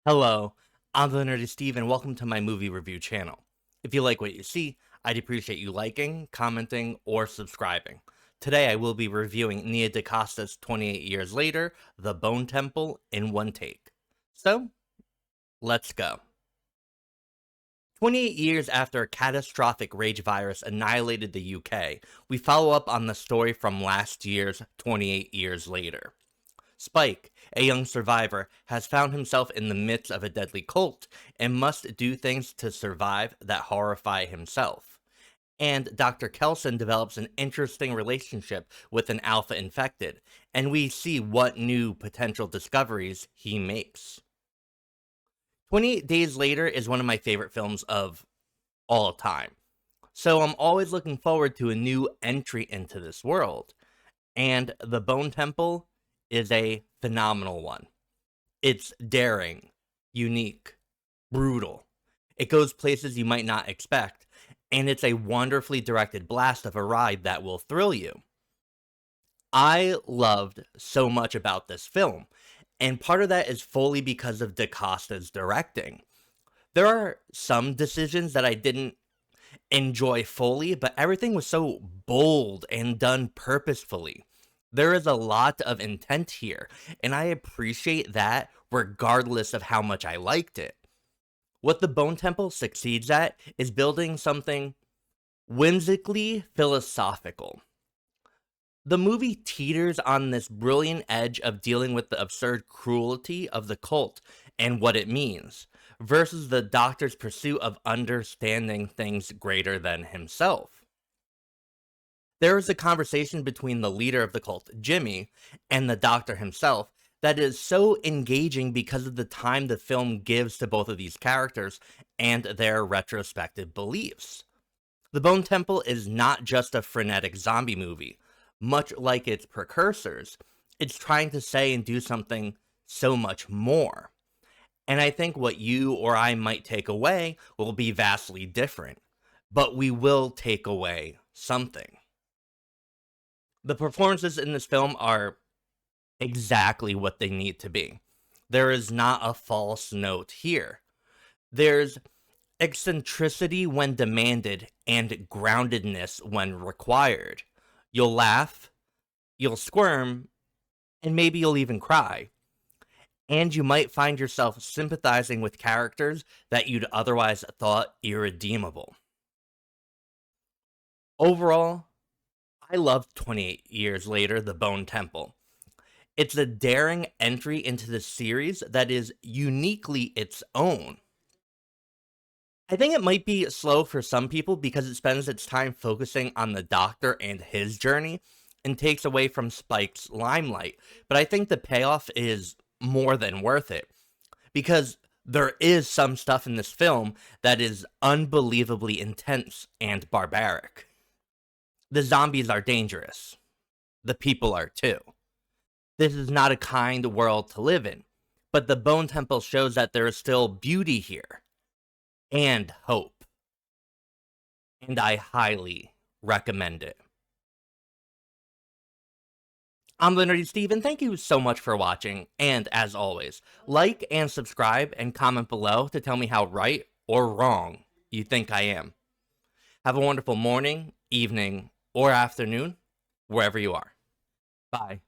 Hello, I'm TheNerdySteve and welcome to my movie review channel. If you like what you see, I'd appreciate you liking, commenting, or subscribing. Today I will be reviewing DaCosta's 28 Years Later, The Bone Temple in one take. So, let's go. 28 years after a catastrophic rage virus annihilated the UK, we follow up on the story from last year's 28 Years Later. Spike, a young survivor, has found himself in the midst of a deadly cult and must do things to survive that horrify himself. And Dr. Kelson develops an interesting relationship with an alpha infected, and we see what new potential discoveries he makes. 28 Days Later is one of my favorite films of all time, so I'm always looking forward to a new entry into this world. And The Bone Temple is a phenomenal one. It's daring, unique, brutal. It goes places you might not expect, and it's a wonderfully directed blast of a ride that will thrill you. I loved so much about this film, and part of that is fully because of DaCosta's directing. There are some decisions that I didn't enjoy fully, but everything was so bold and done purposefully. There is a lot of intent here, and I appreciate that regardless of how much I liked it. What the Bone Temple succeeds at is building something whimsically philosophical. The movie teeters on this brilliant edge of dealing with the absurd cruelty of the cult and what it means, versus the doctor's pursuit of understanding things greater than himself. There is a conversation between the leader of the cult, Jimmy, and the doctor himself that is so engaging because of the time the film gives to both of these characters and their retrospective beliefs. The Bone Temple is not just a frenetic zombie movie. Much like its precursors, it's trying to say and do something so much more. And I think what you or I might take away will be vastly different, but we will take away something. The performances in this film are exactly what they need to be. There is not a false note here. There's eccentricity when demanded and groundedness when required. You'll laugh, you'll squirm, and maybe you'll even cry. And you might find yourself sympathizing with characters that you'd otherwise thought irredeemable. Overall, I love 28 Years Later, The Bone Temple. It's a daring entry into the series that is uniquely its own. I think it might be slow for some people because it spends its time focusing on the Doctor and his journey and takes away from Spike's limelight, but I think the payoff is more than worth it because there is some stuff in this film that is unbelievably intense and barbaric. The zombies are dangerous. The people are too. This is not a kind world to live in, but the Bone Temple shows that there is still beauty here and hope. And I highly recommend it. I'm TheNerdySteve, and thank you so much for watching, and as always, like and subscribe and comment below to tell me how right or wrong you think I am. Have a wonderful morning, evening, or afternoon, wherever you are. Bye.